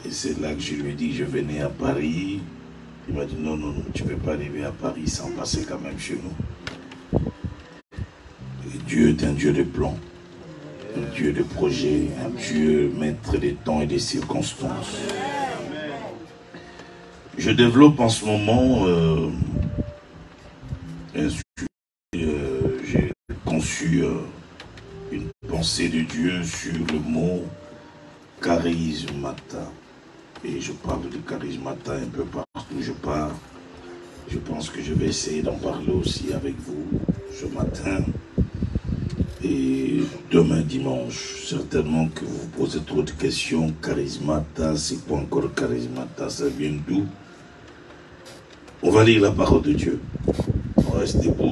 Et c'est là que je lui ai dit, je venais à Paris. Il m'a dit, non, non, non, tu ne peux pas arriver à Paris sans passer quand même chez nous. Et Dieu est un Dieu de plan, un Dieu de projet, un Dieu maître des temps et des circonstances. Je développe en ce moment un sujet, j'ai conçu une pensée de Dieu sur le mot charismata. Et je parle de charismata un peu partout où je pars. Je pense que je vais essayer d'en parler aussi avec vous ce matin et demain dimanche. Certainement que vous vous posez trop de questions. Charismata, c'est quoi encore charismata? Ça vient d'où? On va lire la parole de Dieu. On reste debout.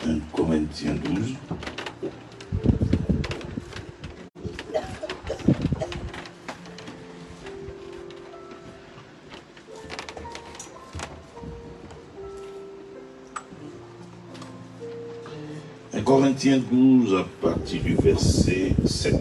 1 Corinthiens 12. Corinthiens 12 à partir du verset 7.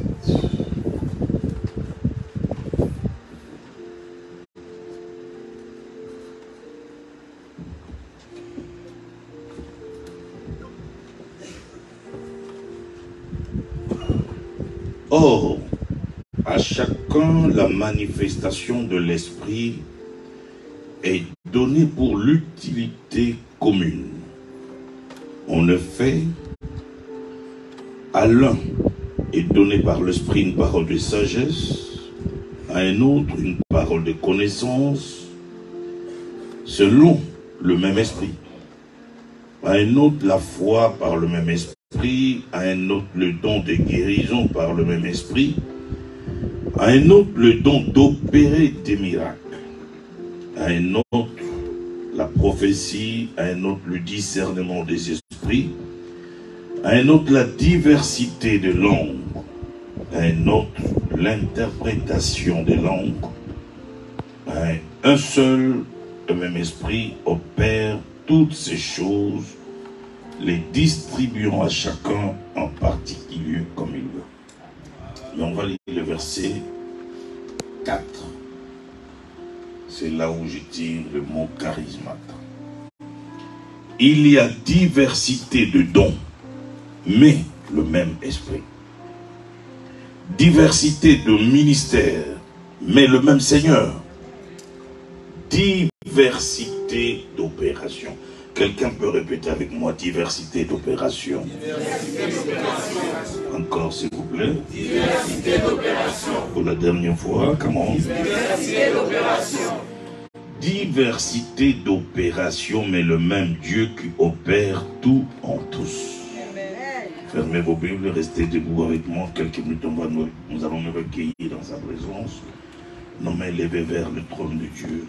Or, à chacun la manifestation de l'Esprit est donnée pour l'utilité commune. En effet, à l'un est donné par l'Esprit une parole de sagesse, à un autre une parole de connaissance, selon le même Esprit. À un autre la foi par le même Esprit, à un autre le don de guérison par le même Esprit, à un autre le don d'opérer des miracles, à un autre la prophétie, à un autre le discernement des esprits, à un autre la diversité de langues, à un autre l'interprétation des langues, à un seul et même esprit opère toutes ces choses, les distribuant à chacun en particulier comme il veut. Mais on va lire le verset 4. C'est là où je tire le mot charismata. Il y a diversité de dons, mais le même esprit. Diversité de ministères, mais le même Seigneur. Diversité d'opérations. Quelqu'un peut répéter avec moi, diversité d'opérations. Encore, s'il vous plaît. Diversité d'opérations. Pour la dernière fois, comment? Diversité d'opérations. Diversité d'opérations, mais le même Dieu qui opère tout en tous. Fermez vos Bibles, restez debout avec moi. Quelques minutes, nous allons nous recueillir dans sa présence. Nos mains levées vers le trône de Dieu.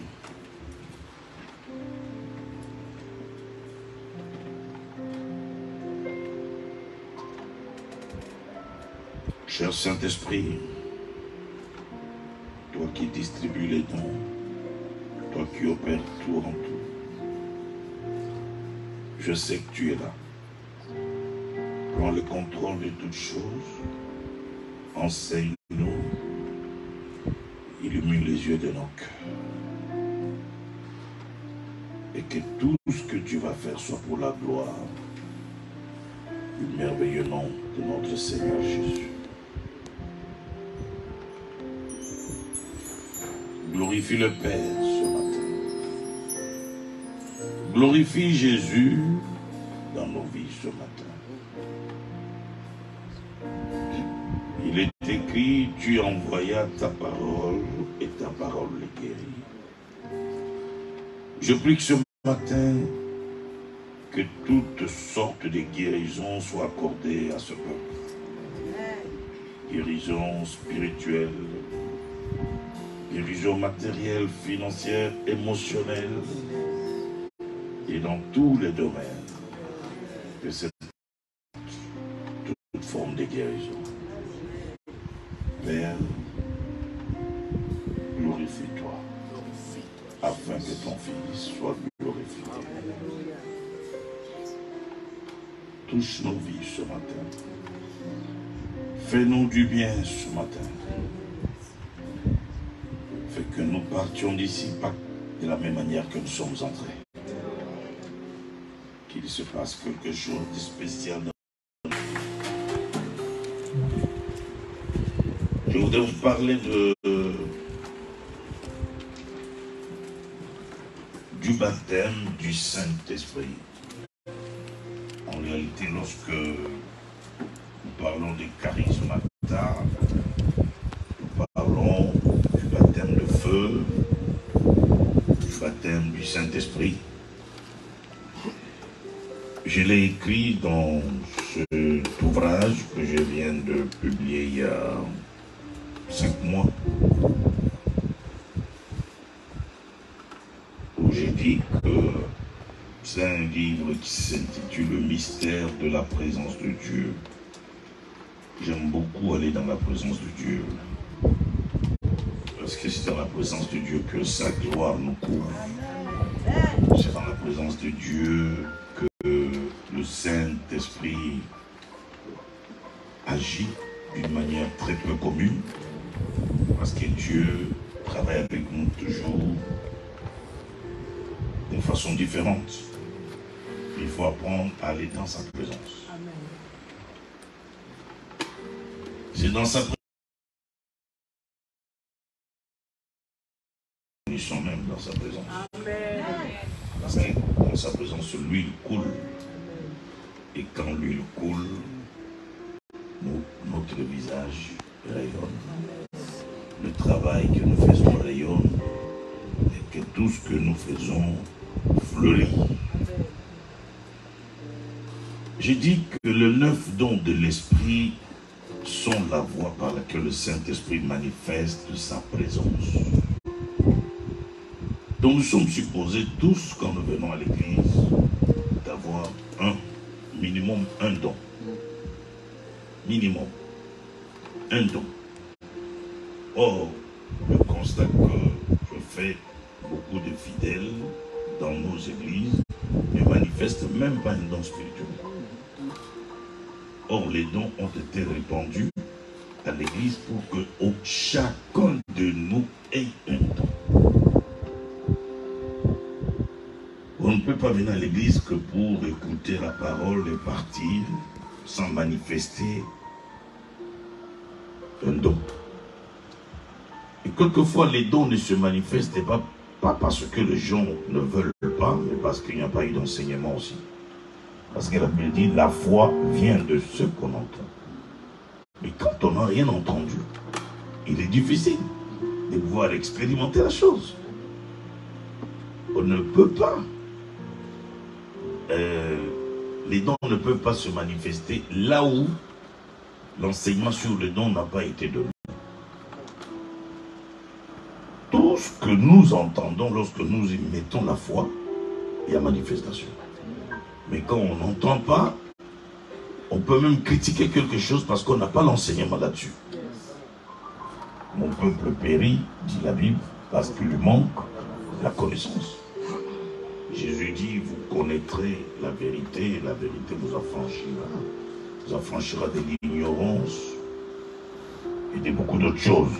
Cher Saint-Esprit, toi qui distribues les dons, toi qui opères tout en tout, je sais que tu es là. Prends le contrôle de toutes choses, enseigne-nous, illumine les yeux de nos cœurs. Et que tout ce que tu vas faire soit pour la gloire du merveilleux nom de notre Seigneur Jésus. Glorifie le Père ce matin. Glorifie Jésus dans nos vies ce matin. Il est écrit, tu envoyas ta parole et ta parole les guérit. Je prie que ce matin, que toutes sortes de guérisons soient accordées à ce peuple. Guérison spirituelle, guérison matérielle, financière, émotionnelle, et dans tous les domaines, que c'est toute forme de guérison. Père, glorifie-toi, afin que ton Fils soit glorifié. Touche nos vies ce matin. Fais-nous du bien ce matin. Fais que nous partions d'ici pas de la même manière que nous sommes entrés. Qu'il se passe quelque chose de spécial. Je voudrais vous parler du baptême du Saint-Esprit. En réalité, lorsque nous parlons des charismata, nous parlons du baptême de feu, du baptême du Saint-Esprit. Je l'ai écrit dans cet ouvrage que je viens de publier il y a 5 mois, où j'ai dit que c'est un livre qui s'intitule « Le mystère de la présence de Dieu ». J'aime beaucoup aller dans la présence de Dieu, parce que c'est dans la présence de Dieu que sa gloire nous couvre. C'est dans la présence de Dieu que le Saint-Esprit agit d'une manière très peu commune, parce que Dieu travaille avec nous toujours d'une façon différente. Il faut apprendre à aller dans sa présence. C'est dans sa présence. Nous sommes même dans sa présence. Amen. Parce que dans sa présence, l'huile coule. Et quand l'huile coule, notre visage rayonne. Le travail que nous faisons rayonne. Et que tout ce que nous faisons fleurit. J'ai dit que les 9 dons de l'Esprit sont la voie par laquelle le Saint-Esprit manifeste sa présence. Donc nous sommes supposés tous, quand nous venons à l'église, d'avoir minimum un don. Minimum. Un don. Or, le constat que je fais, beaucoup de fidèles dans nos églises ne manifestent même pas un don spirituel. Or, les dons ont été répandus à l'église pour que chacun de nous ait un don. On ne peut pas venir à l'église que pour écouter la parole et partir sans manifester un don. Et quelquefois, les dons ne se manifestent pas parce que les gens ne veulent pas, mais parce qu'il n'y a pas eu d'enseignement aussi. Parce que la Bible dit, la foi vient de ce qu'on entend. Mais quand on n'a rien entendu, il est difficile de pouvoir expérimenter la chose. On ne peut pas. Les dons ne peuvent pas se manifester là où l'enseignement sur le don n'a pas été donné. Tout ce que nous entendons lorsque nous y mettons la foi, il y a manifestation. Mais quand on n'entend pas, on peut même critiquer quelque chose parce qu'on n'a pas l'enseignement là-dessus. Mon peuple périt, dit la Bible, parce qu'il lui manque la connaissance. Jésus dit, vous connaîtrez la vérité, et la vérité vous affranchira de l'ignorance et de beaucoup d'autres choses.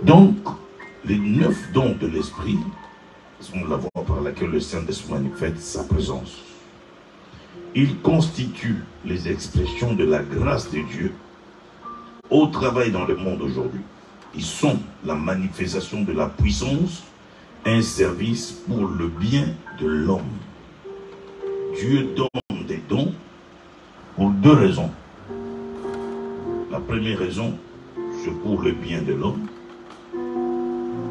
Donc, les 9 dons de l'Esprit sont la voie par laquelle le Saint-Esprit manifeste sa présence. Ils constituent les expressions de la grâce de Dieu au travail dans le monde aujourd'hui. Ils sont la manifestation de la puissance, un service pour le bien de l'homme. Dieu donne des dons pour 2 raisons. La première raison, c'est pour le bien de l'homme.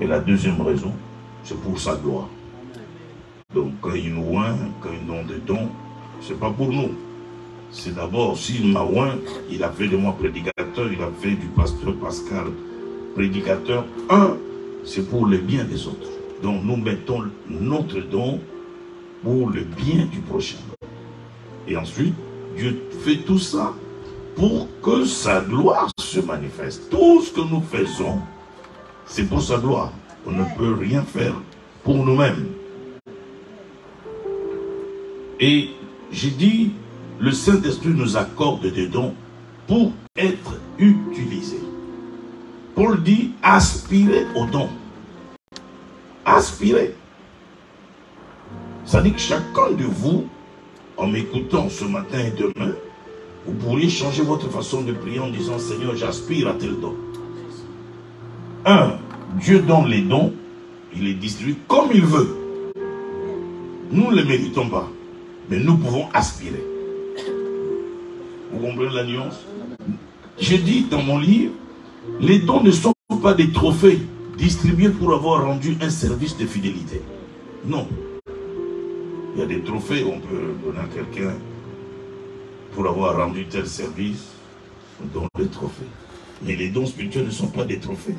Et la deuxième raison, c'est pour sa gloire. Donc quand il nous oint, quand il donne des dons, c'est pas pour nous. C'est d'abord, s'il m'a oint, il a fait de moi prédicateur, il a fait du pasteur Pascal prédicateur. C'est pour le bien des autres. Donc nous mettons notre don pour le bien du prochain. Et ensuite, Dieu fait tout ça pour que sa gloire se manifeste. Tout ce que nous faisons, c'est pour sa gloire. On ne peut rien faire pour nous-mêmes. Et j'ai dit, le Saint-Esprit nous accorde des dons pour être utilisés. Paul dit aspirer au don. Aspirer. Ça dit que chacun de vous, en m'écoutant ce matin et demain, vous pourriez changer votre façon de prier en disant Seigneur, j'aspire à tel don. Dieu donne les dons, il les distribue comme il veut. Nous ne les méritons pas, mais nous pouvons aspirer. Vous comprenez la nuance? J'ai dit dans mon livre, les dons ne sont pas des trophées distribués pour avoir rendu un service de fidélité. Non. Il y a des trophées, on peut donner à quelqu'un pour avoir rendu tel service. On donne des trophées. Mais les dons spirituels ne sont pas des trophées.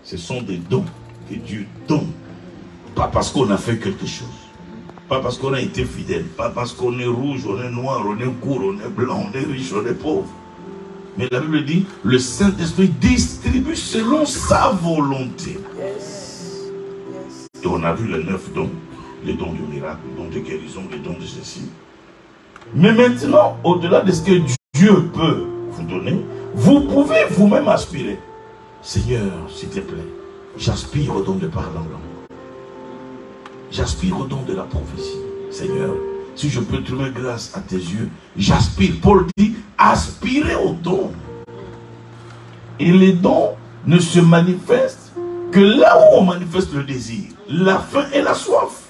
Ce sont des dons que Dieu donne. Pas parce qu'on a fait quelque chose. Pas parce qu'on a été fidèle. Pas parce qu'on est rouge, on est noir, on est court, on est blanc, on est riche, on est pauvre. Mais la Bible dit, le Saint-Esprit distribue selon sa volonté. Et on a vu les 9 dons. Les dons du miracle, les dons de guérison, les dons de ceci. Mais maintenant, au-delà de ce que Dieu peut vous donner, vous pouvez vous-même aspirer. Seigneur, s'il te plaît, j'aspire au don de parler en langue. J'aspire au don de la prophétie. Seigneur, si je peux trouver grâce à tes yeux, j'aspire. Paul dit, aspirez au don. Et les dons ne se manifestent que là où on manifeste le désir, la faim et la soif.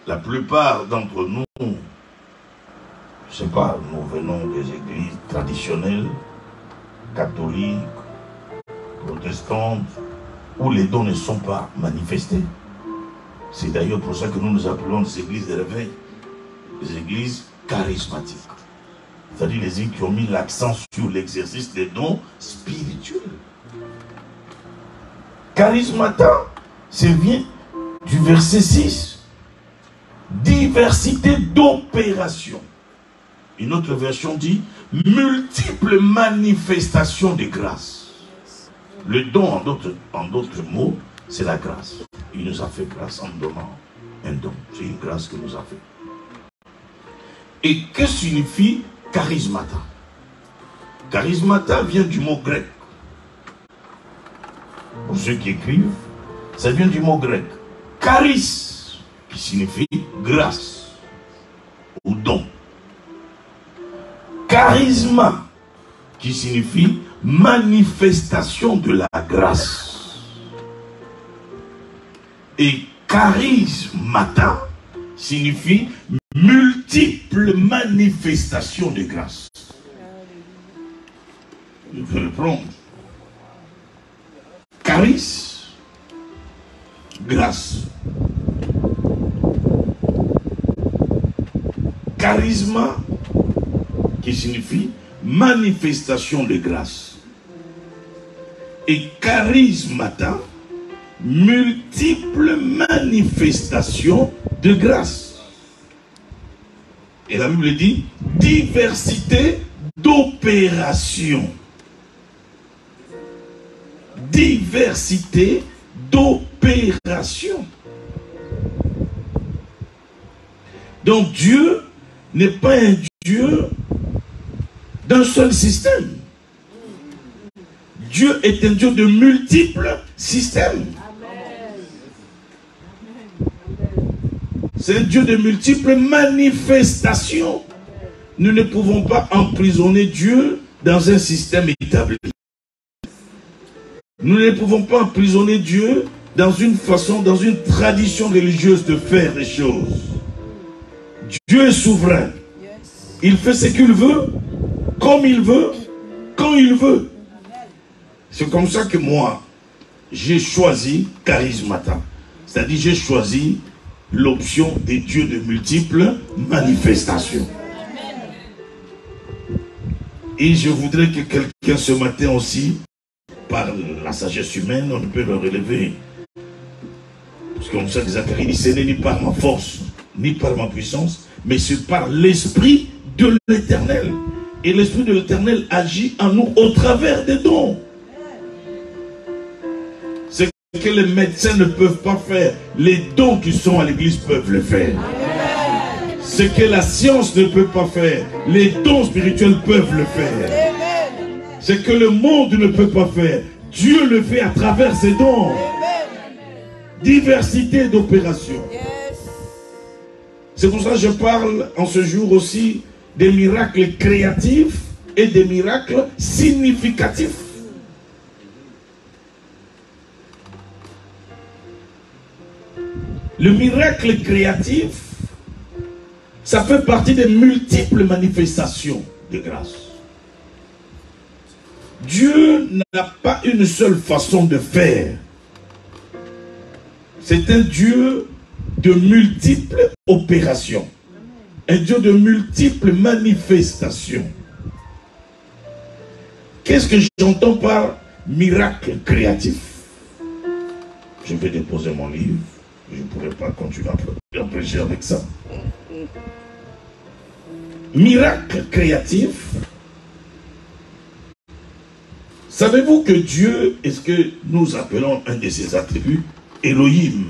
La plupart d'entre nous, je ne sais pas, nous venons des églises traditionnelles, catholiques, protestantes, où les dons ne sont pas manifestés. C'est d'ailleurs pour ça que nous nous appelons des églises de réveil, des églises charismatiques. C'est-à-dire les églises qui ont mis l'accent sur l'exercice des dons spirituels. Charismata, ça vient du verset 6. Diversité d'opérations. Une autre version dit multiples manifestations de grâce. Le don, en d'autres mots, c'est la grâce. Il nous a fait grâce en donnant un don. C'est une grâce qu'il nous a fait. Et que signifie charismata? Charismata vient du mot grec. Pour ceux qui écrivent, ça vient du mot grec. Charis, qui signifie grâce ou don. Charisma, qui signifie manifestation de la grâce. Et charismata signifie multiples manifestations de grâce. Je vais reprendre. Charis, grâce. Charisma, qui signifie manifestation de grâce. Et charismata, multiples manifestations de grâce. Et la Bible dit diversité d'opérations. Diversité d'opérations. Donc Dieu n'est pas un Dieu d'un seul système. Dieu est un Dieu de multiples systèmes. C'est un Dieu de multiples manifestations. Nous ne pouvons pas emprisonner Dieu dans un système établi. Nous ne pouvons pas emprisonner Dieu dans une façon, dans une tradition religieuse de faire les choses. Dieu est souverain. Il fait ce qu'il veut, comme il veut, quand il veut. C'est comme ça que moi, j'ai choisi charismata. C'est-à-dire, j'ai choisi l'option des dieux de multiples manifestations. Et je voudrais que quelqu'un ce matin aussi, par la sagesse humaine, on peut le relever. Parce que comme ça, Zacharie dit, ce n'est ni par ma force, ni par ma puissance, mais c'est par l'Esprit de l'Éternel. Et l'Esprit de l'Éternel agit en nous au travers des dons. Ce que les médecins ne peuvent pas faire, les dons qui sont à l'église peuvent le faire. Ce que la science ne peut pas faire, les dons spirituels peuvent le faire. Ce que le monde ne peut pas faire, Dieu le fait à travers ses dons. Diversité d'opérations. C'est pour ça que je parle en ce jour aussi des miracles créatifs et des miracles significatifs. Le miracle créatif, ça fait partie des multiples manifestations de grâce. Dieu n'a pas une seule façon de faire. C'est un Dieu de multiples opérations. Un Dieu de multiples manifestations. Qu'est-ce que j'entends par miracle créatif? Je vais déposer mon livre. Je ne pourrais pas continuer à prêcher avec ça. Miracle créatif. Savez-vous que Dieu est ce que nous appelons un de ses attributs, Elohim,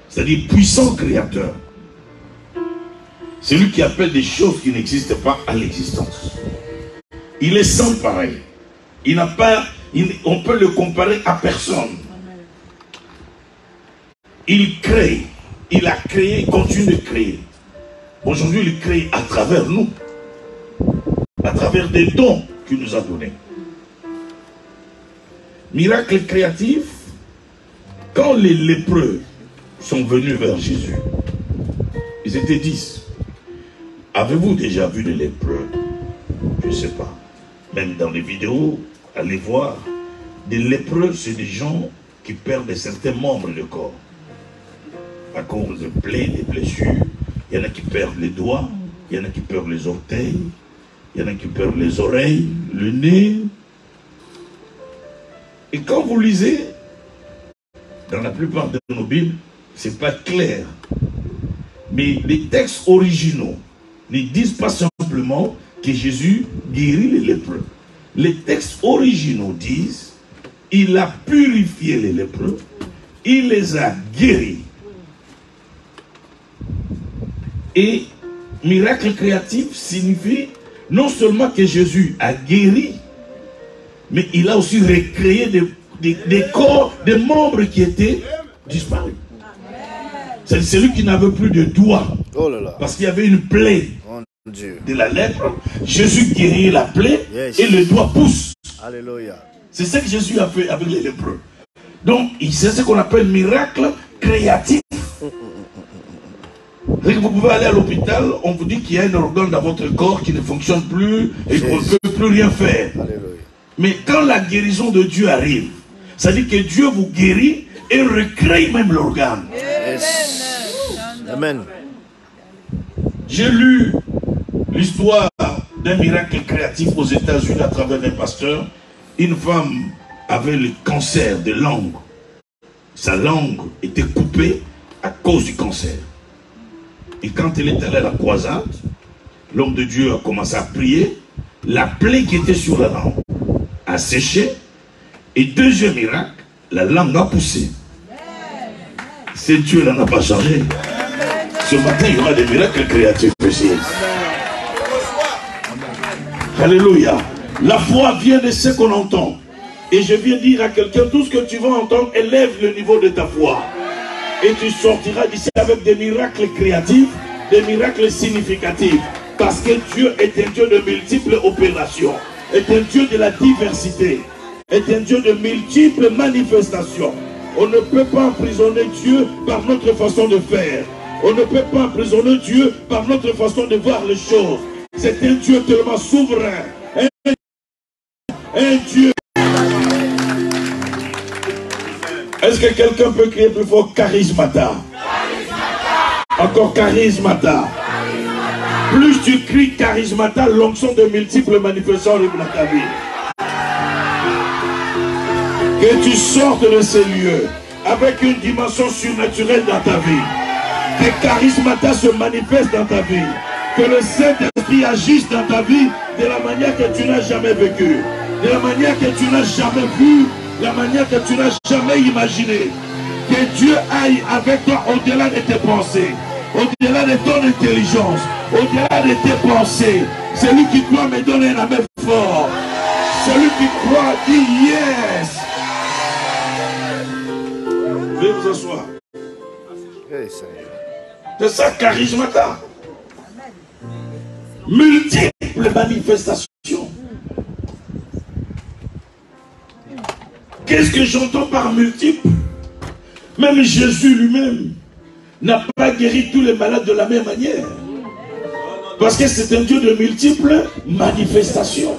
c'est-à-dire puissant créateur. C'est lui qui appelle des choses qui n'existent pas à l'existence. Il est sans pareil. Il n'a pas, on peut le comparer à personne. Il crée, il a créé, il continue de créer. Aujourd'hui, il crée à travers nous, à travers des dons qu'il nous a donnés. Miracle créatif, quand les lépreux sont venus vers Jésus, ils étaient 10. Avez-vous déjà vu des lépreux? Je ne sais pas. Même dans les vidéos, allez voir. Des lépreux, c'est des gens qui perdent certains membres du corps. À cause de plaies, des blessures. Il y en a qui perdent les doigts, il y en a qui perdent les orteils, il y en a qui perdent les oreilles, le nez. Et quand vous lisez, dans la plupart de nos Bibles, ce n'est pas clair. Mais les textes originaux ne disent pas simplement que Jésus guérit les lépreux. Les textes originaux disent, il a purifié les lépreux, il les a guéris. Et miracle créatif signifie non seulement que Jésus a guéri, mais il a aussi recréé des corps, des membres qui étaient disparus. C'est celui qui n'avait plus de doigts, parce qu'il y avait une plaie de la lèpre. Jésus guérit la plaie et le doigt pousse. C'est ce que Jésus a fait avec les lépreux. Donc, c'est ce qu'on appelle miracle créatif. Vous pouvez aller à l'hôpital, on vous dit qu'il y a un organe dans votre corps qui ne fonctionne plus et qu'on ne peut plus rien faire. Mais quand la guérison de Dieu arrive, ça dit que Dieu vous guérit et recrée même l'organe. Amen. J'ai lu l'histoire d'un miracle créatif aux États-Unis à travers un pasteur. Une femme avait le cancer de langue. Sa langue était coupée à cause du cancer. Et quand elle est allée à la croisade, l'homme de Dieu a commencé à prier. La plaie qui était sur la langue a séché. Et deuxième miracle, la langue a poussé. C'est Dieu, elle n'a pas changé. Ce matin, il y aura des miracles créatifs aussi. Alléluia. La foi vient de ce qu'on entend. Et je viens dire à quelqu'un, tout ce que tu vas entendre, élève le niveau de ta foi. Et tu sortiras d'ici avec des miracles créatifs, des miracles significatifs. Parce que Dieu est un Dieu de multiples opérations. Est un Dieu de la diversité. Est un Dieu de multiples manifestations. On ne peut pas emprisonner Dieu par notre façon de faire. On ne peut pas emprisonner Dieu par notre façon de voir les choses. C'est un Dieu tellement souverain. Un Dieu. Est-ce que quelqu'un peut crier plus fort charismata? Encore charismata. Plus tu cries charismata, l'onction de multiples manifestations arrive dans ta vie. Que tu sortes de ces lieux avec une dimension surnaturelle dans ta vie. Que charismata se manifeste dans ta vie. Que le Saint-Esprit agisse dans ta vie de la manière que tu n'as jamais vécu. De la manière que tu n'as jamais vue. De la manière que tu n'as jamais imaginé. Que Dieu aille avec toi au-delà de tes pensées. au-delà de ton intelligence, au-delà de tes pensées. Celui qui croit me donne un amen fort. Celui qui croit dit yes. Veuillez vous asseoir. C'est ça, charismata. Multiples manifestations. Qu'est-ce que j'entends par multiple? Même Jésus lui-même n'a pas guéri tous les malades de la même manière. Parce que c'est un Dieu de multiples manifestations.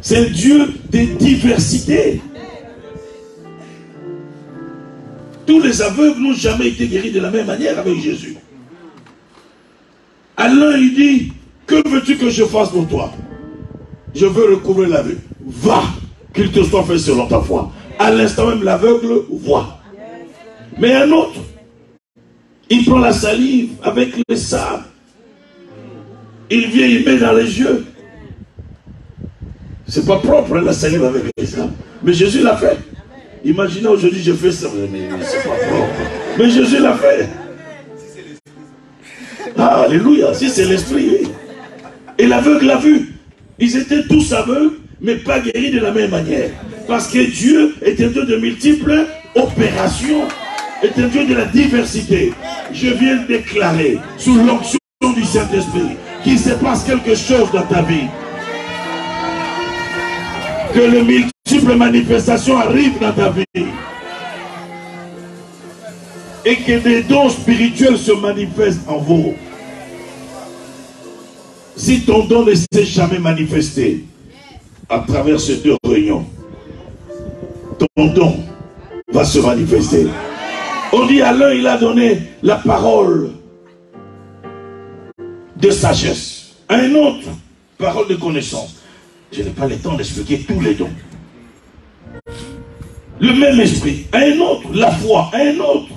C'est un Dieu de diversité. Tous les aveugles n'ont jamais été guéris de la même manière avec Jésus. À l'un, il dit, que veux-tu que je fasse pour toi? Je veux recouvrer la vue. Va, qu'il te soit fait selon ta foi. À l'instant même, l'aveugle voit. Mais un autre, il prend la salive avec le sable. Il vient, il met dans les yeux. C'est pas propre, la salive avec le sable. Mais Jésus l'a fait. Imaginez aujourd'hui, je fais ça, mais c'est pas propre. Mais Jésus l'a fait. Ah, alléluia, si c'est l'esprit. Oui. Et l'aveugle l'a vu. Ils étaient tous aveugles, mais pas guéris de la même manière. Parce que Dieu est un Dieu de multiples opérations. Est un Dieu de la diversité. Je viens de déclarer, sous l'onction du Saint-Esprit, qu'il se passe quelque chose dans ta vie. Que les multiples manifestations arrivent dans ta vie. Et que des dons spirituels se manifestent en vous. Si ton don ne s'est jamais manifesté à travers ces deux réunions, ton don va se manifester. On dit à l'un, il a donné la parole de sagesse. À un autre, parole de connaissance. Je n'ai pas le temps d'expliquer tous les dons. Le même esprit. À un autre, la foi. À un autre,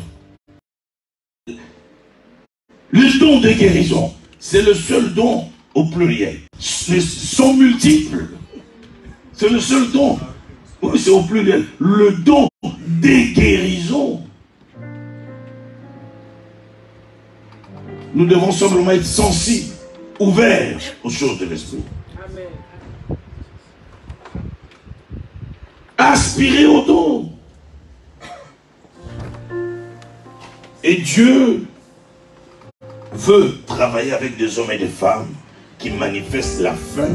le don de guérison. C'est le seul don au pluriel. Ils sont multiples. C'est le seul don. Oui, c'est au pluriel. Le don des guérisons. Nous devons simplement être sensibles, ouverts aux choses de l'esprit. Aspirer au don. Et Dieu veut travailler avec des hommes et des femmes qui manifestent la faim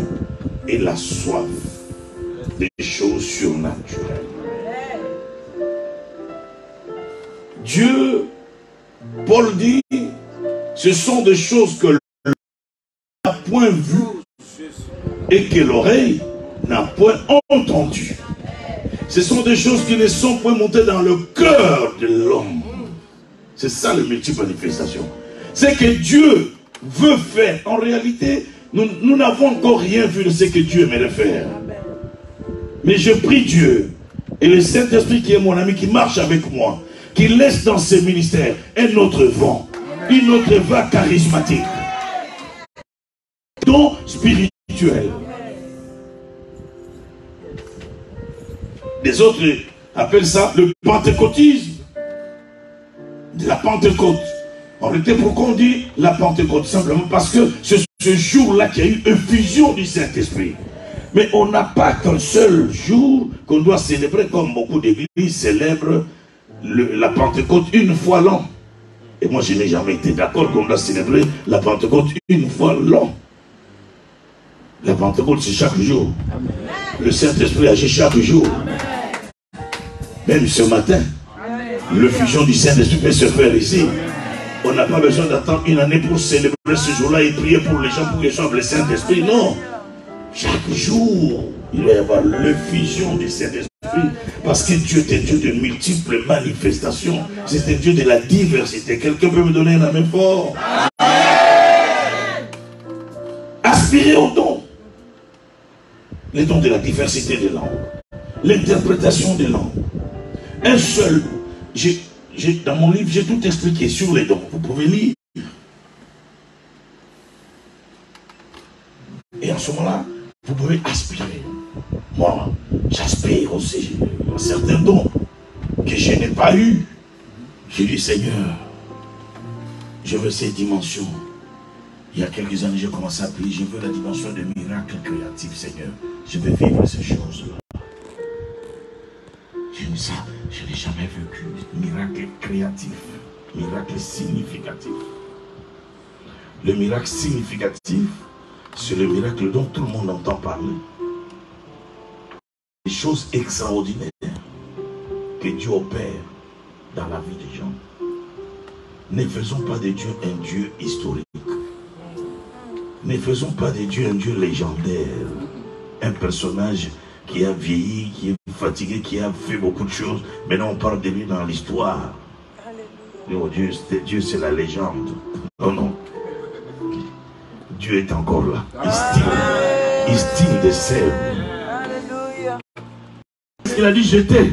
et la soif des choses surnaturelles. Dieu, Paul dit, ce sont des choses que l'œil n'a point vues et que l'oreille n'a point entendues. Ce sont des choses qui ne sont point montées dans le cœur de l'homme. C'est ça le multiple manifestation. C'est que Dieu veut faire. En réalité, nous n'avons encore rien vu de ce que Dieu aimerait faire. Mais je prie Dieu et le Saint-Esprit qui est mon ami, qui marche avec moi, qui laisse dans ses ministères un autre vent, une autre vague charismatique, don spirituel. Les autres appellent ça le pentecôtisme. La Pentecôte. En réalité, pourquoi on dit la Pentecôte? Simplement parce que c'est ce jour-là qu'il y a eu effusion du Saint-Esprit. Mais on n'a pas qu'un seul jour qu'on doit célébrer, comme beaucoup d'églises célèbrent la Pentecôte une fois l'an. Et moi, je n'ai jamais été d'accord qu'on doit célébrer la Pentecôte une fois l'an. La Pentecôte, c'est chaque jour. Le Saint-Esprit agit chaque jour. Même ce matin, l'effusion du Saint-Esprit peut se faire ici. On n'a pas besoin d'attendre une année pour célébrer ce jour-là et prier pour les gens pour qu'ils soient le Saint-Esprit. Non. Chaque jour, il va y avoir l'effusion du Saint-Esprit. Parce que Dieu est un Dieu de multiples manifestations. C'est un Dieu de la diversité. Quelqu'un peut me donner un amen fort? Aspirer au don. Les dons de la diversité des langues. L'interprétation des langues. Un seul. Dans mon livre, j'ai tout expliqué sur les dons. Vous pouvez lire. Et en ce moment-là, vous pouvez aspirer. Moi, j'aspire aussi à certains dons que je n'ai pas eu. J'ai dit, Seigneur, Je veux ces dimensions. Il y a quelques années, j'ai commencé à prier. Je veux la dimension de miracle créatif, Seigneur. Je veux vivre ces choses-là. Je n'ai jamais vécu miracle créatif, miracle significatif. Le miracle significatif, c'est le miracle dont tout le monde entend parler. Des choses extraordinaires que Dieu opère dans la vie des gens. Ne faisons pas de Dieu un Dieu historique. Ne faisons pas de Dieu un Dieu légendaire. Un personnage qui a vieilli, qui est fatigué, qui a fait beaucoup de choses. Maintenant on parle de lui dans l'histoire. Oh, Dieu c'est la légende. Non, non. Dieu est encore là. Il style des sèvres. Il a dit j'étais.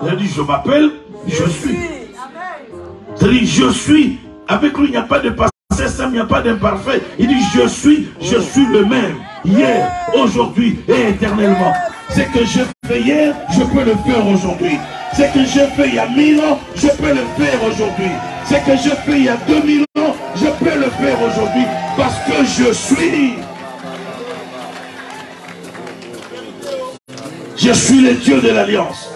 Il a dit je m'appelle, je suis. C'est-à-dire je suis. Avec lui il n'y a pas de passé, il n'y a pas d'imparfait. Il dit je suis le même. Hier, aujourd'hui et éternellement. Ce que j'ai fait hier, je peux le faire aujourd'hui. Ce que j'ai fait il y a 1000 ans, je peux le faire aujourd'hui. Ce que j'ai fait il y a 2000 ans, je peux le faire aujourd'hui. Parce que je suis. Je suis le Dieu de l'Alliance.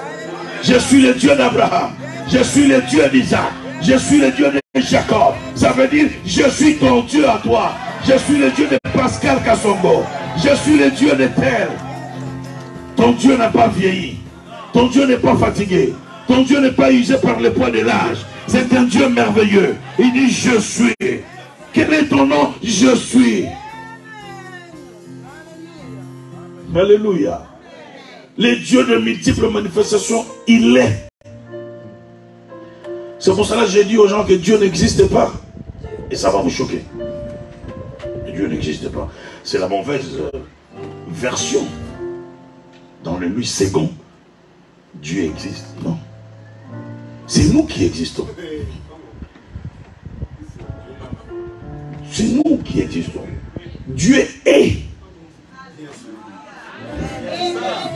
Je suis le Dieu d'Abraham. Je suis le Dieu d'Isaac. Je suis le Dieu de Jacob. Ça veut dire, je suis ton Dieu à toi. Je suis le Dieu de Pascal Kassongo. Je suis le Dieu de Tel. Ton Dieu n'a pas vieilli. Ton Dieu n'est pas fatigué. Ton Dieu n'est pas usé par le poids de l'âge. C'est un Dieu merveilleux. Il dit, je suis. Quel est ton nom? Je suis. Alléluia. Les dieux de multiples manifestations, il est. C'est pour cela que j'ai dit aux gens que Dieu n'existe pas. Et ça va vous choquer. Dieu n'existe pas. C'est la mauvaise version. Dans le Louis II, Dieu existe. Non. C'est nous qui existons. C'est nous qui existons. Dieu est.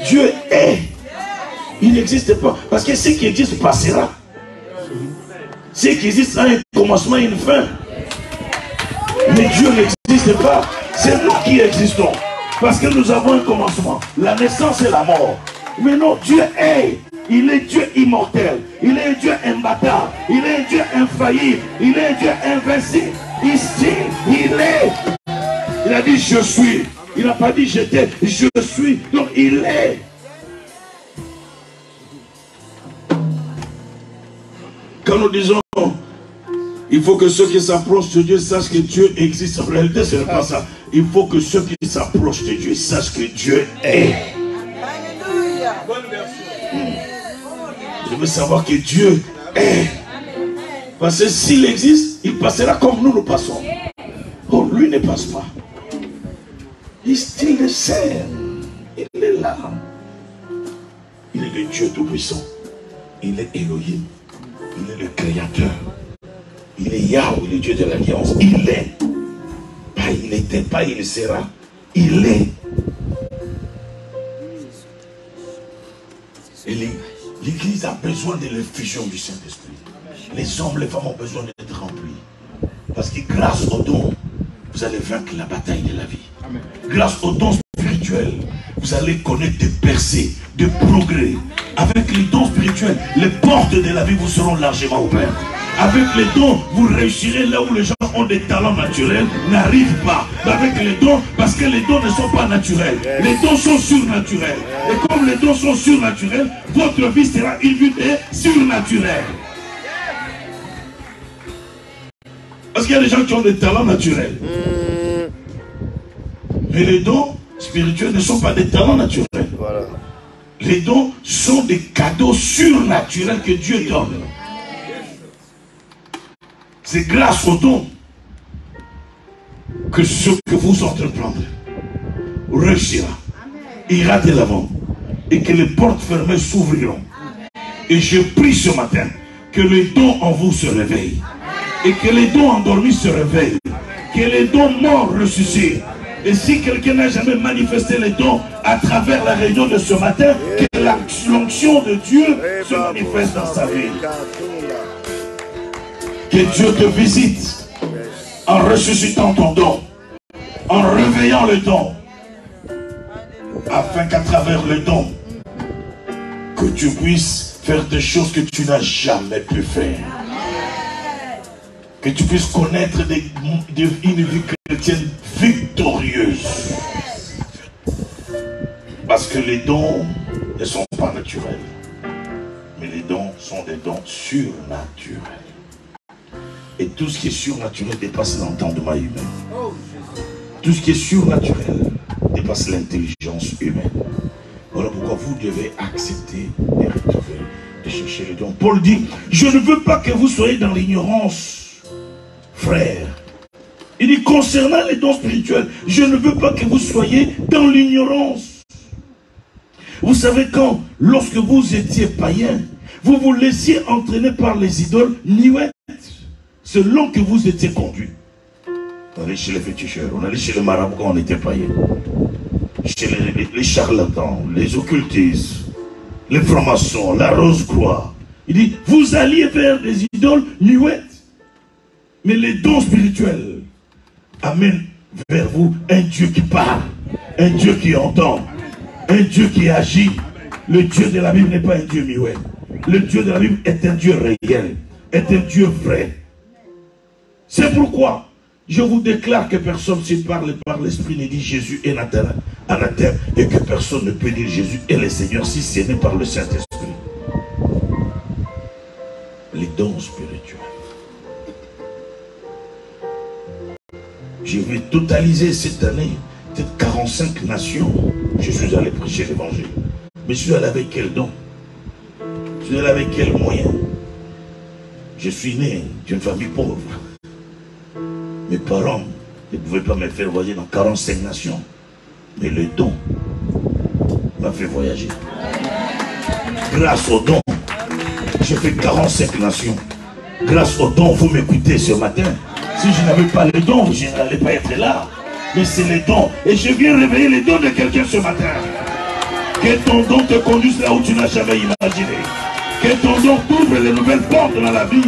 Dieu est. Il n'existe pas. Parce que ce qui existe passera. Ce qui existe a un commencement et une fin. Mais Dieu n'existe pas. C'est nous qui existons. Parce que nous avons un commencement. La naissance et la mort. Mais non, Dieu est. Il est Dieu immortel. Il est Dieu imbattable. Il est Dieu infaillible. Il est Dieu invincible. Ici, il est. Il a dit je suis. Il n'a pas dit j'étais. Je suis. Donc il est. Quand nous disons il faut que ceux qui s'approchent de Dieu sachent que Dieu existe. En réalité, ce n'est pas ça. Il faut que ceux qui s'approchent de Dieu sachent que Dieu est. Alléluia. Bonne version. Je veux savoir que Dieu est. Parce que s'il existe, il passera comme nous passons. Oh, lui ne passe pas. Il style de scène. Il est là. Il est le Dieu Tout-Puissant. Il est Elohim. Il est le Créateur. Il est Yahweh, le Dieu de l'Alliance. Il est. Pas il n'était pas, il sera. Il est. Et l'Église a besoin de l'effusion du Saint-Esprit. Les hommes, les femmes ont besoin d'être remplis. Parce que grâce au don, vous allez vaincre la bataille de la vie. Amen. Grâce au don spirituel, vous allez connaître des percées, des progrès. Avec les dons spirituels, les portes de la vie vous seront largement ouvertes. Avec les dons, vous réussirez là où les gens ont des talents naturels, n'arrivent pas. Avec les dons, parce que les dons ne sont pas naturels. Les dons sont surnaturels. Et comme les dons sont surnaturels, votre vie sera une vie surnaturelle. Parce qu'il y a des gens qui ont des talents naturels. Mais les dons spirituels ne sont pas des talents naturels. Voilà. Les dons sont des cadeaux surnaturels que Dieu donne. C'est grâce aux dons que ce que vous êtes en train de prendre réussira, ira de l'avant et que les portes fermées s'ouvriront. Et je prie ce matin que les dons en vous se réveillent et que les dons endormis se réveillent, que les dons morts ressuscitent. Et si quelqu'un n'a jamais manifesté les dons à travers la réunion de ce matin, que l'onction de Dieu se manifeste dans sa vie. Que Dieu te visite. en ressuscitant ton don, en réveillant le don, afin qu'à travers le don, que tu puisses faire des choses que tu n'as jamais pu faire. Que tu puisses connaître une vie chrétienne victorieuse. Parce que les dons ne sont pas naturels. Mais les dons sont des dons surnaturels. Et tout ce qui est surnaturel dépasse l'entendement humain. Tout ce qui est surnaturel dépasse l'intelligence humaine. Voilà pourquoi vous devez accepter et retrouver, de chercher les dons. Paul dit, je ne veux pas que vous soyez dans l'ignorance, frère. Il dit, concernant les dons spirituels, je ne veux pas que vous soyez dans l'ignorance. Vous savez quand, lorsque vous étiez païen, vous vous laissiez entraîner par les idoles niouettes, selon que vous étiez conduits. On allait chez les féticheurs, on allait chez les marabouts quand on était païen. Chez les charlatans, les occultistes, les francs-maçons, la rose-croix. Il dit, vous alliez vers des idoles nuettes. Mais les dons spirituels amènent vers vous un Dieu qui parle, un Dieu qui entend, un Dieu qui agit. Le Dieu de la Bible n'est pas un Dieu muet. Le Dieu de la Bible est un Dieu réel, est un Dieu vrai. C'est pourquoi je vous déclare que personne ne parle par l'Esprit ne dit Jésus est anathème et que personne ne peut dire Jésus est le Seigneur si ce n'est par le Saint-Esprit. Les dons spirituels. Je vais totaliser cette année peut-être 45 nations. Je suis allé prêcher l'évangile. Mais je suis allé avec quel don? Je suis allé avec quel moyen? Je suis né d'une famille pauvre. Mes parents ne pouvaient pas me faire voyager dans 45 nations. Mais le don m'a fait voyager. Grâce au don, j'ai fait 45 nations. Grâce au don, vous m'écoutez ce matin. Si je n'avais pas les dons, je n'allais pas être là. Mais c'est les dons. Et je viens réveiller les dons de quelqu'un ce matin. Que ton don te conduise là où tu n'as jamais imaginé. Que ton don t'ouvre les nouvelles portes dans la vie.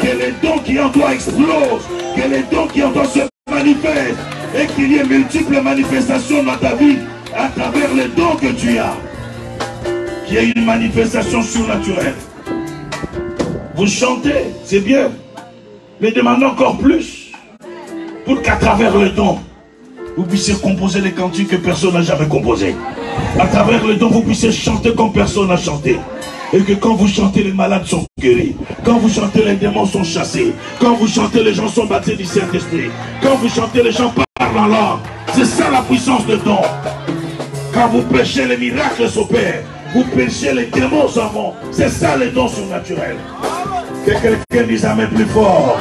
Que les dons qui en toi explosent. Que les dons qui en toi se manifestent. Et qu'il y ait multiples manifestations dans ta vie à travers les dons que tu as. Qu'il y ait une manifestation surnaturelle. Vous chantez, c'est bien. Mais demandez encore plus. Pour qu'à travers le don, vous puissiez composer les cantiques que personne n'a jamais composés. À travers le don, vous puissiez chanter comme personne n'a chanté. Et que quand vous chantez, les malades sont guéris. Quand vous chantez, les démons sont chassés. Quand vous chantez, les gens sont baptisés du Saint-Esprit. Quand vous chantez, les gens parlent en langue. C'est ça la puissance de don. Quand vous prêchez, les miracles s'opèrent. Vous prêchez, les démons s'en vont. C'est ça les dons surnaturels. Que quelqu'un dise amen plus fort.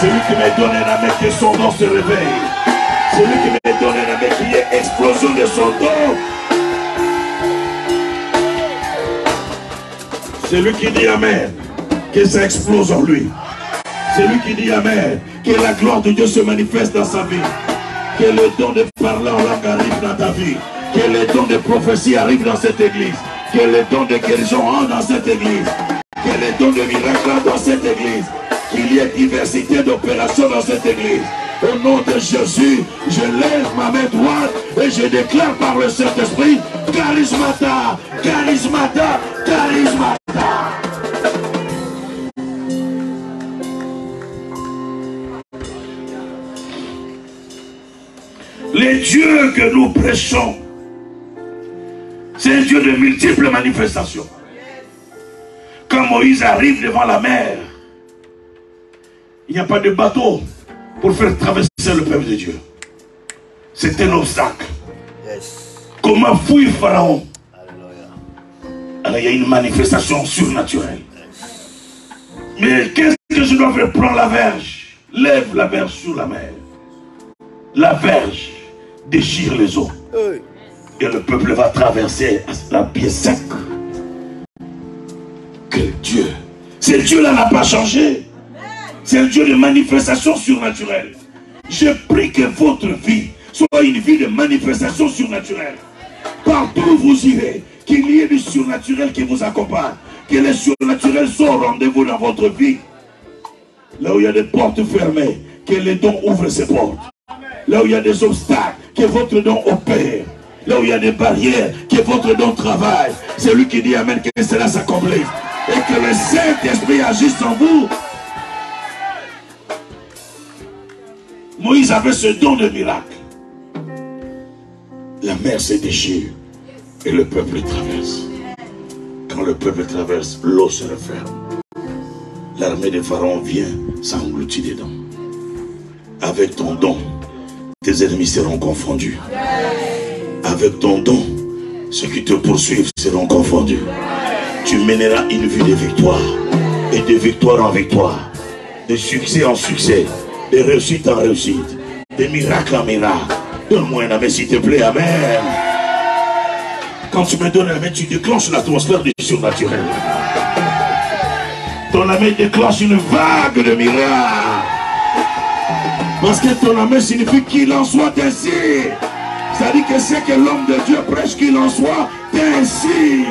Celui qui me donne un amen, que son don se réveille. Celui qui me donne un amen, qu'il y ait explosion de son don. Celui qui dit amen, que ça explose en lui. Celui qui dit amen, que la gloire de Dieu se manifeste dans sa vie. Que le don de parler en langue arrive dans ta vie. Que le don de prophétie arrive dans cette église. Que le don de guérison entre dans cette église. Que le don de miracle entre dans cette église. Qu'il y ait diversité d'opérations dans cette église. Au nom de Jésus, je lève ma main droite et je déclare par le Saint-Esprit, charismata, charismata, charismata. Les dieux que nous prêchons, c'est un Dieu de multiples manifestations. Quand Moïse arrive devant la mer, il n'y a pas de bateau pour faire traverser le peuple de Dieu. C'est un obstacle. Comment fuir Pharaon? Alors il y a une manifestation surnaturelle. Mais qu'est-ce que je dois faire? Prends la verge. Lève la verge sur la mer. La verge déchire les eaux. Et le peuple va traverser à pied sec. Quel Dieu! Ce Dieu-là n'a pas changé. C'est un Dieu de manifestation surnaturelle. Je prie que votre vie soit une vie de manifestation surnaturelle. Partout où vous irez, qu'il y ait du surnaturel qui vous accompagne. Que le surnaturel soit au rendez-vous dans votre vie. Là où il y a des portes fermées, que les dons ouvrent ses portes. Là où il y a des obstacles, que votre don opère. Là où il y a des barrières, que votre don travaille. C'est lui qui dit Amen, que cela s'accomplisse. Et que le Saint-Esprit agisse en vous. Moïse avait ce don de miracle. La mer se déchire et le peuple traverse. Quand le peuple traverse, l'eau se referme. L'armée de Pharaon vient s'engloutir dedans. Avec ton don, tes ennemis seront confondus. Avec ton don, ceux qui te poursuivent seront confondus. Tu mèneras une vie de victoire. Et de victoire en victoire. De succès en succès. De réussite en réussite. De miracle en miracle. Donne-moi un amen s'il te plaît. Amen. Quand tu me donnes un amen, tu déclenches l'atmosphère du surnaturel. Ton amen déclenche une vague de miracles. Parce que ton amen signifie qu'il en soit ainsi. Ça dit que c'est que l'homme de Dieu prêche qu'il en soit ainsi.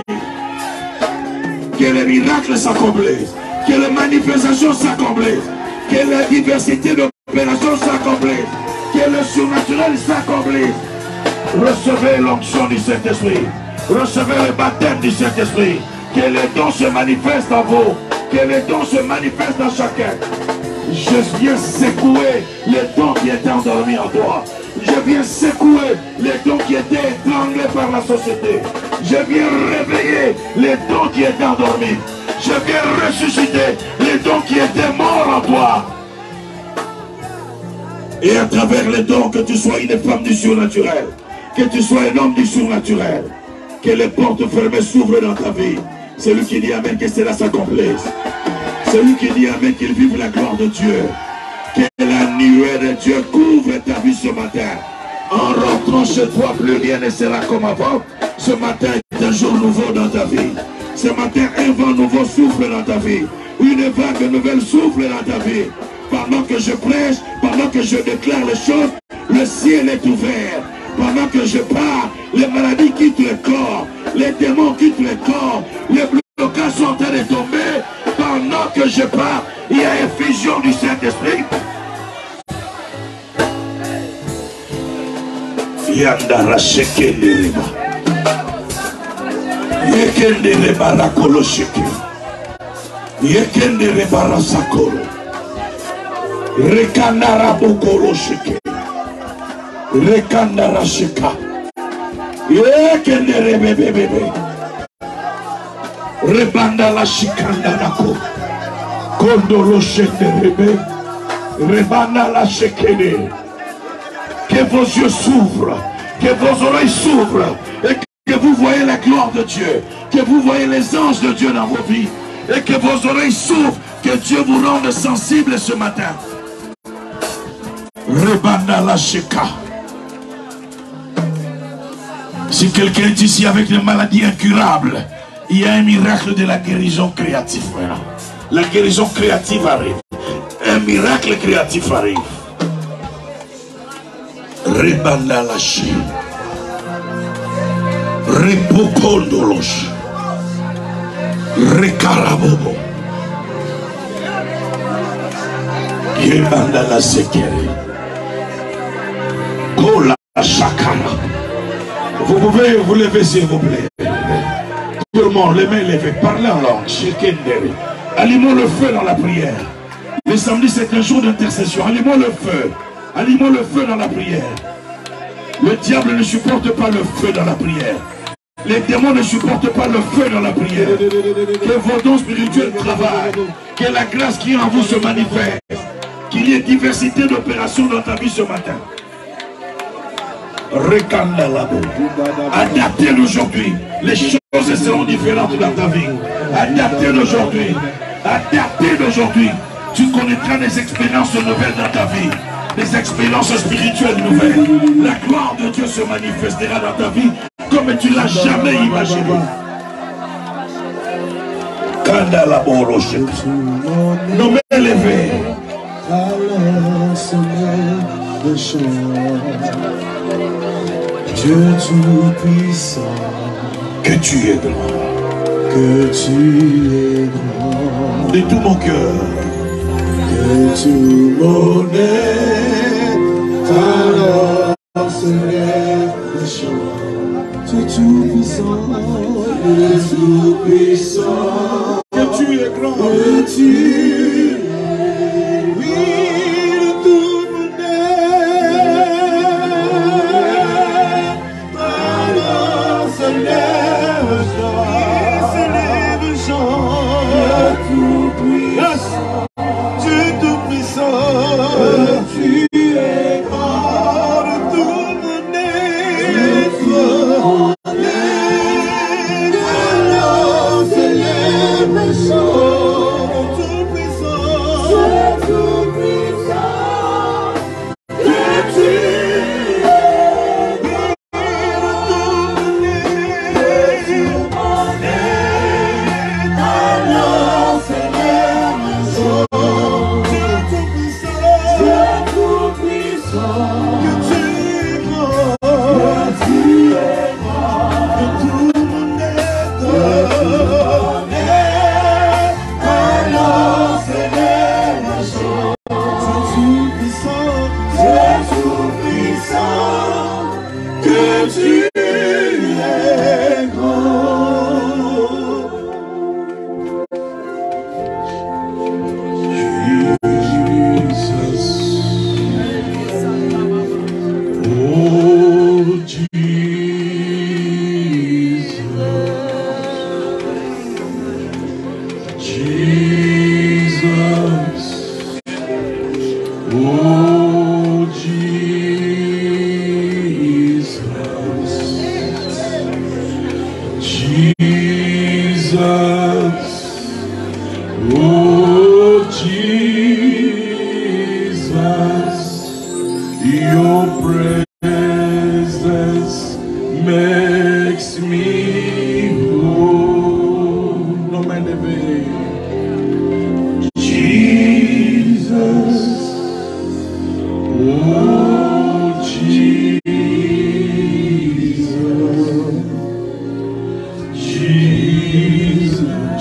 Que les miracles s'accomplissent. Que les manifestations s'accomplissent. Que la diversité d'opérations s'accomplisse. Que le surnaturel s'accomplisse. Recevez l'onction du Saint-Esprit. Recevez le baptême du Saint-Esprit. Que les dons se manifestent en vous. Que les dons se manifestent dans chacun. Je viens secouer les dons qui étaient endormis en toi. Je viens secouer les dons qui étaient étranglés par la société. Je viens réveiller les dons qui étaient endormis. Je viens ressusciter les dons qui étaient morts en toi. Et à travers les dons, que tu sois une femme du surnaturel, que tu sois un homme du surnaturel, que les portes fermées s'ouvrent dans ta vie. C'est lui qui dit Amen, que cela s'accomplisse. C'est lui qui dit Amen, qu'il vive la gloire de Dieu. Que la nuée de Dieu couvre ta vie ce matin. En rentrant chez toi, plus rien ne sera comme avant. Ce matin est un jour nouveau dans ta vie. Ce matin, un vent nouveau souffle dans ta vie. Une vague nouvelle souffle dans ta vie. Pendant que je prêche, pendant que je déclare les choses, le ciel est ouvert. Pendant que je parle, les maladies quittent le corps. Les démons quittent le corps. Les blocages sont en train de tomber. Pendant que je parle, il y a effusion du Saint-Esprit. Yandara Shekendereba. Yekendereba Rakolo Sheke. Yekendereba Rasakolo. Rekandara Bokolo Sheke. Rekandara Sheka. Yekenderebe bebe. Rebanda la Shikandarako. Kondolo Shekenderebe. Rebanda la Shekene. Que vos yeux s'ouvrent, que vos oreilles s'ouvrent, et que vous voyez la gloire de Dieu, que vous voyez les anges de Dieu dans vos vies, et que vos oreilles s'ouvrent, que Dieu vous rende sensible ce matin. Rebanda la Sheka. Si quelqu'un est ici avec des maladies incurables, il y a un miracle de la guérison créative. La guérison créative arrive. Un miracle créatif arrive. Rebanda laché, Repokondolos, Rekarabobo, Yebanda la sekere, Kola Shakara. Vous pouvez vous lever s'il vous plaît. Tout le monde, les mains levées, parlez en langue. Shekendere. Allumons le feu dans la prière. Le samedi c'est un jour d'intercession. Allumons le feu. Allumons le feu dans la prière. Le diable ne supporte pas le feu dans la prière. Les démons ne supportent pas le feu dans la prière. Que vos dons spirituels travaillent. Que la grâce qui est en vous se manifeste. Qu'il y ait diversité d'opérations dans ta vie ce matin. Adaptez aujourd'hui. Les choses seront différentes dans ta vie. Adaptez d'aujourd'hui. Adaptez d'aujourd'hui. Tu connaîtras des expériences nouvelles dans ta vie. Des expériences spirituelles nouvelles. La gloire de Dieu se manifestera dans ta vie comme tu ne l'as jamais imaginé. Nommez élevé. Dieu tout-puissant, que tu es grand. que tu es grand. De tout mon cœur. Que tout mon être, alors se lève le chant. Tu es tout puissant, que tu es grand, que tu oui, de tout mon être, alors se lève le chant, tout puissant, tu es tout puissant, tu es grand, de tout mon être, alors se lève le chant, tout puissant, que tu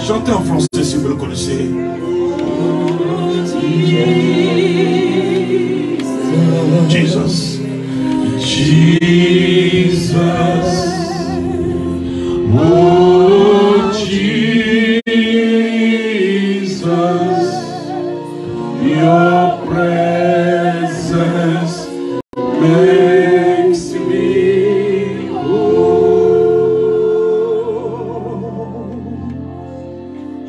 chantez en français si vous le connaissez. Jesus, Jesus, oh Jesus, your presence makes me whole.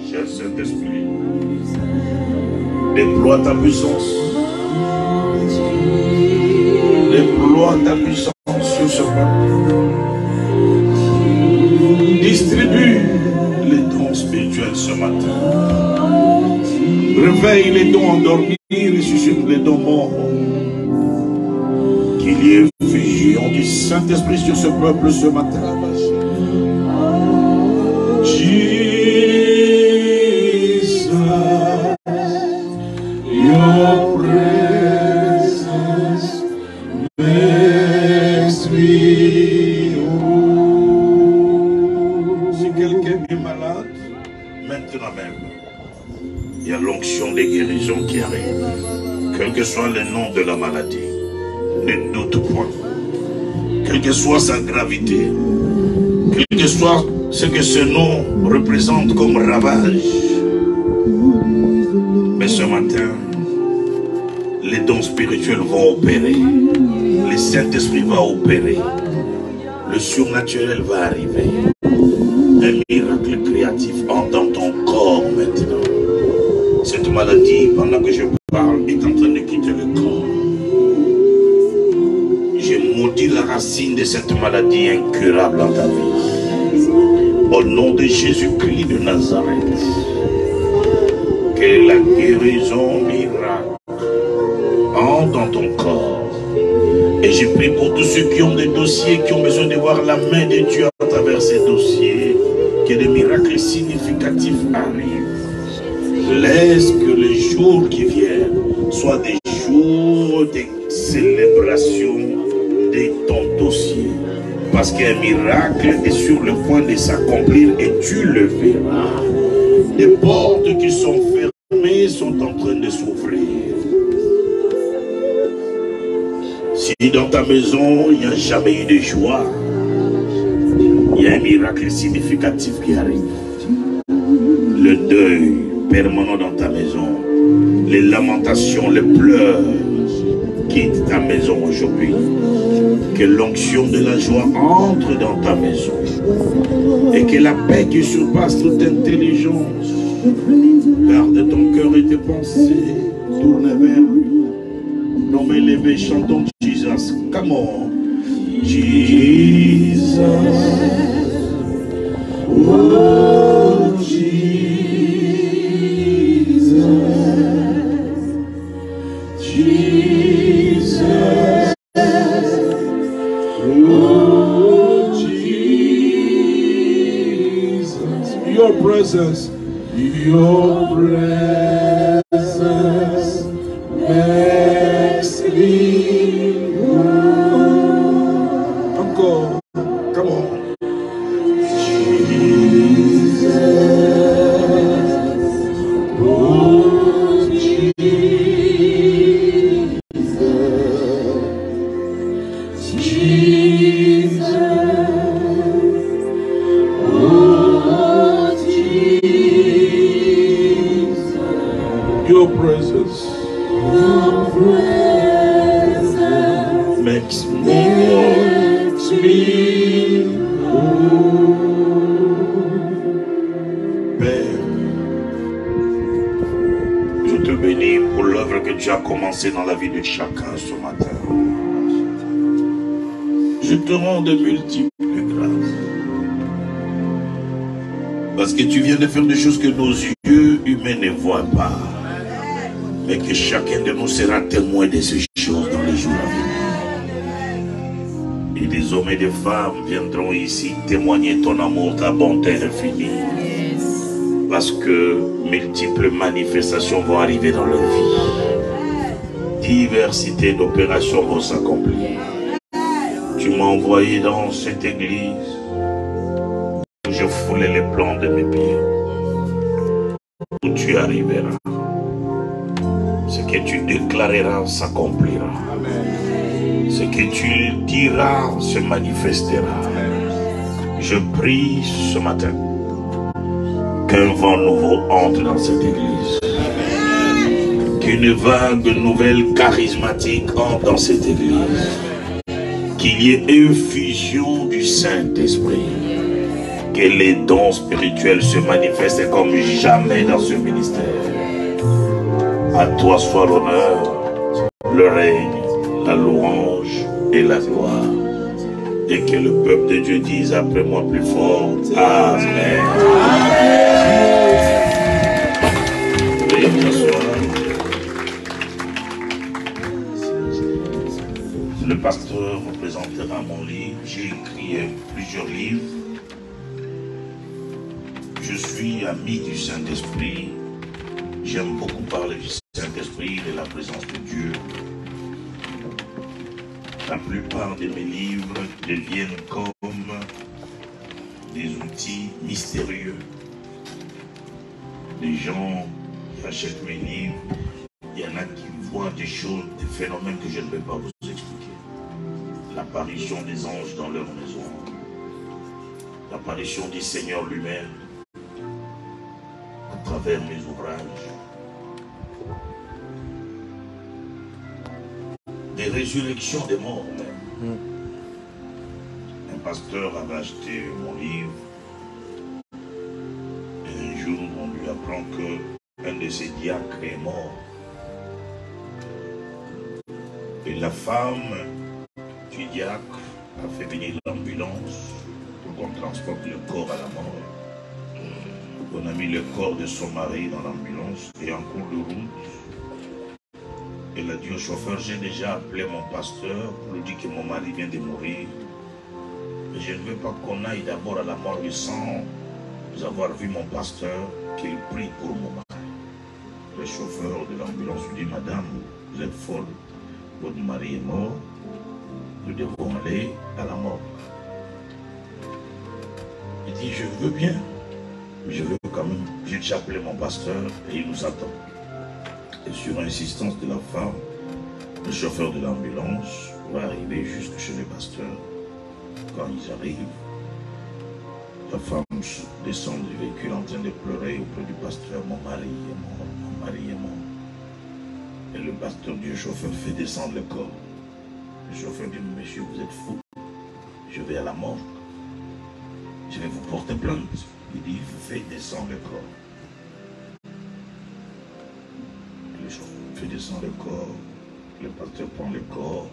Cher Saint-Esprit, déploie ta puissance. Déploie ta puissance sur ce peuple. Distribue les dons spirituels ce matin. Réveille les dons endormis, ressuscite les dons morts. Qu'il y ait effusion du Saint-Esprit sur ce peuple ce matin. Jesus, your presence makes me whole. Si quelqu'un est malade, maintenant même, il y a l'onction des guérisons qui arrive. Quel que soit le nom de la maladie, ne doute point. Quelle que soit sa gravité, quel que soit ce que ce nom représente comme ravage. Mais ce matin, les dons spirituels vont opérer. Le Saint-Esprit va opérer. Le surnaturel va arriver. Un miracle créatif entre dans ton corps maintenant. Cette maladie, pendant que je parle, est en train de quitter le corps. J'ai maudit la racine de cette maladie incurable dans ta vie. Au nom de Jésus-Christ de Nazareth, que la guérison miracle entre dans ton corps. Et je prie pour tous ceux qui ont des dossiers, qui ont besoin de voir la main de Dieu à travers ces dossiers, que des miracles significatifs arrivent. Laisse que les jours qui viennent soient des jours de célébration de ton dossier. Parce qu'un miracle est sur le point de s'accomplir et tu le verras. Des portes qui sont fermées foyers sont en train de s'ouvrir. Si dans ta maison, il n'y a jamais eu de joie, il y a un miracle significatif qui arrive. Le deuil permanent dans ta maison, les lamentations, les pleurs quittent ta maison aujourd'hui. Que l'onction de la joie entre dans ta maison et que la paix qui surpasse toute intelligence garde ton cœur et tes pensées tournez vers lui. Non mais élevez, chantons Jesus. Come on. Jesus. Oh Jesus. Jesus. Oh Jesus. Your presence. Your presence makes me whole. Encore. Come on. Jesus. Oh, Jesus. Jesus. Oh, Jesus. Your presence. Your presence makes me whole. Père, je te bénis pour l'œuvre que tu as commencée dans la vie de chacun ce matin. Je te rends de multiples grâces. Parce que tu viens de faire des choses que nos yeux humains ne voient pas. Mais que chacun de nous sera témoin de ces choses dans les jours à venir. Et des hommes et des femmes viendront ici témoigner ton amour, ta bonté infinie. Parce que multiples manifestations vont arriver dans leur vie. Diversité d'opérations vont s'accomplir. Tu m'as envoyé dans cette église où je foulais les plans de mes pieds. Où tu arriveras. Ce que tu déclareras s'accomplira. Ce que tu diras se manifestera. Je prie ce matin qu'un vent nouveau entre dans cette église. Qu'une vague nouvelle charismatique entre dans cette église. Qu'il y ait effusion du Saint-Esprit. Que les dons spirituels se manifestent comme jamais dans ce ministère. À toi soit l'honneur, le règne, la louange et la gloire. Et que le peuple de Dieu dise après moi plus fort, Amen. Veuillez vous asseoir. Le pasteur représentera mon livre. J'ai écrit plusieurs livres. Je suis ami du Saint-Esprit. J'aime beaucoup parler du Saint-Esprit, de la présence de Dieu. La plupart de mes livres deviennent comme des outils mystérieux. Les gens qui achètent mes livres, il y en a qui voient des choses, des phénomènes que je ne peux pas vous expliquer. L'apparition des anges dans leur maison, l'apparition du Seigneur lui-même à travers mes ouvrages. Des résurrections des morts même. Un pasteur avait acheté mon livre et un jour on lui apprend qu'un de ses diacres est mort. Et la femme du diacre a fait venir l'ambulance pour qu'on transporte le corps à la mort. On a mis le corps de son mari dans l'ambulance et en cours de route, elle a dit au chauffeur, j'ai déjà appelé mon pasteur pour lui dire que mon mari vient de mourir. Mais je ne veux pas qu'on aille d'abord à la morgue sans avoir vu mon pasteur, qu'il prie pour mon mari. Le chauffeur de l'ambulance lui dit, madame, vous êtes folle, votre mari est mort, nous devons aller à la morgue. Il dit, je veux bien, mais je veux quand même, j'ai déjà appelé mon pasteur et il nous attend. Et sur insistance de la femme, le chauffeur de l'ambulance va arriver jusque chez le pasteur. Quand ils arrivent, la femme descend du véhicule en train de pleurer auprès du pasteur. Mon mari est mort, mon mari est mort. Et le pasteur du chauffeur fait descendre le corps. Le chauffeur dit, monsieur, vous êtes fou. Je vais à la mort. Je vais vous porter plainte. Il dit, vous faites descendre le corps. Le chauffeur fait descendre le corps. Le pasteur prend le corps.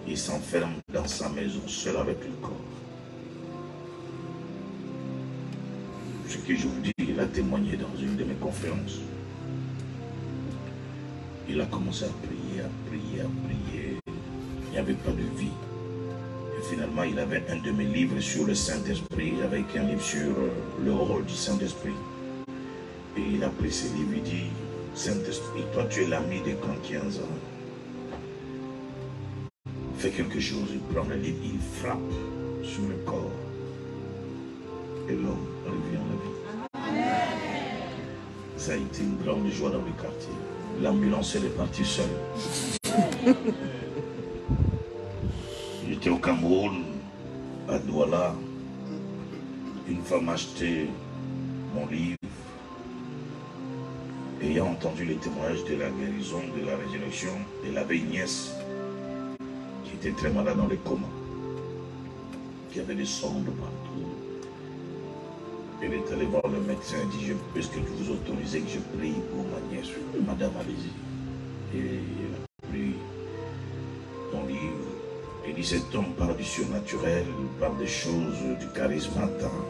Il s'enferme dans sa maison seul avec le corps. Ce que je vous dis, il a témoigné dans une de mes conférences. Il a commencé à prier, à prier, à prier. Il n'y avait pas de vie. Et finalement, il avait un de mes livres sur le Saint-Esprit, avec un livre sur le rôle du Saint-Esprit. Et il a pris ce livre, il dit, Saint-Esprit, toi tu es l'ami de quand 15 ans. Fais quelque chose, il prend le livre, il frappe sur le corps. Et l'homme revient à la vie. Ça a été une grande joie dans le quartier. L'ambulance est partie seule. J'étais au Cameroun, à Douala. Une femme a acheté mon livre. Ayant entendu les témoignages de la guérison, de la résurrection, elle avait une nièce qui était très malade dans les comas, qui avait des sondes partout. Elle est allée voir le médecin et dit, est-ce que vous autorisez que je prie pour ma nièce? Madame, allez-y. Et elle a pris mon livre. Elle dit, cet homme parle du surnaturel, il parle des choses, du charisme atteint.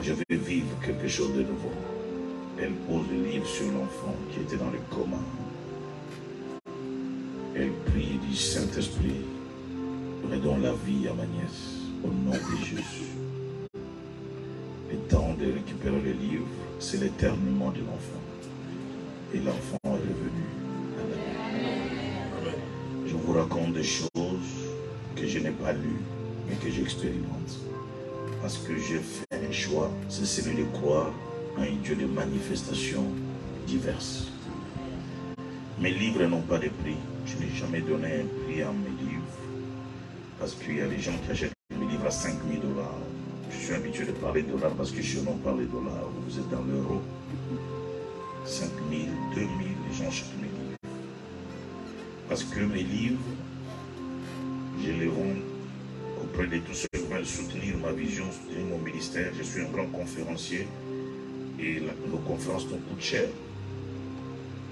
Je vais vivre quelque chose de nouveau. Elle pose le livre sur l'enfant qui était dans le coma. Elle prie et dit, Saint-Esprit, redonne la vie à ma nièce, au nom de Jésus. Le temps de récupérer le livre, c'est l'éternuement de l'enfant. Et l'enfant est revenu à la vie. Je vous raconte des choses que je n'ai pas lues, mais que j'expérimente. Parce que j'ai fait un choix, c'est celui de croire à un Dieu de manifestations diverses. Mes livres n'ont pas de prix. Je n'ai jamais donné un prix à mes livres. Parce qu'il y a des gens qui achètent mes livres à 5 000 $. Je suis habitué de parler dollars parce que chez nous on parle de dollars. Vous êtes dans l'euro. 5 000, 2 000, les gens achètent mes livres. Parce que mes livres, je les vends auprès de tous ceux qui veulent soutenir ma vision, soutenir mon ministère. Je suis un grand conférencier et nos conférences nous coûtent cher.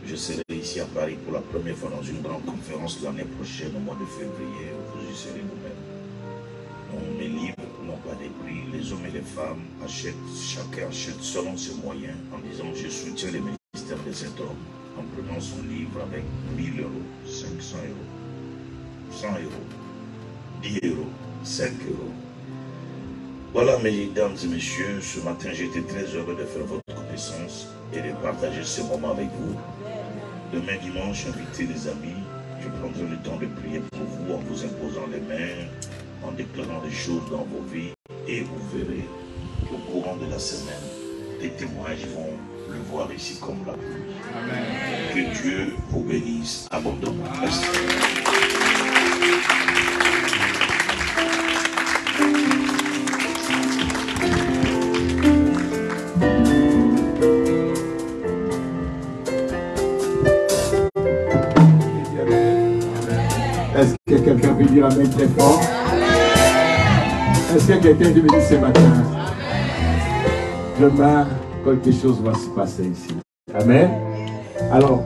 Je serai ici à Paris pour la première fois dans une grande conférence l'année prochaine, au mois de février. Vous y serez vous-même. Mes livres n'ont pas de prix. Les hommes et les femmes achètent, chacun achète selon ses moyens, en disant je soutiens le ministère de cet homme, en prenant son livre avec 1 000 €, 500 €, 100 €, 10 €, 5 €. Voilà, mesdames et messieurs, ce matin j'étais très heureux de faire votre connaissance et de partager ce moment avec vous. Demain dimanche, invitez les amis, je prendrai le temps de prier pour vous en vous imposant les mains, en déclarant des choses dans vos vies, et vous verrez qu'au courant de la semaine, les témoignages vont le voir ici comme la pluie. Amen. Que Dieu vous bénisse abondamment. Merci. Est-ce que quelqu'un peut dire amen très fort? Est-ce que quelqu'un peut me dire ce matin? Demain, quelque chose va se passer ici. Amen. Alors,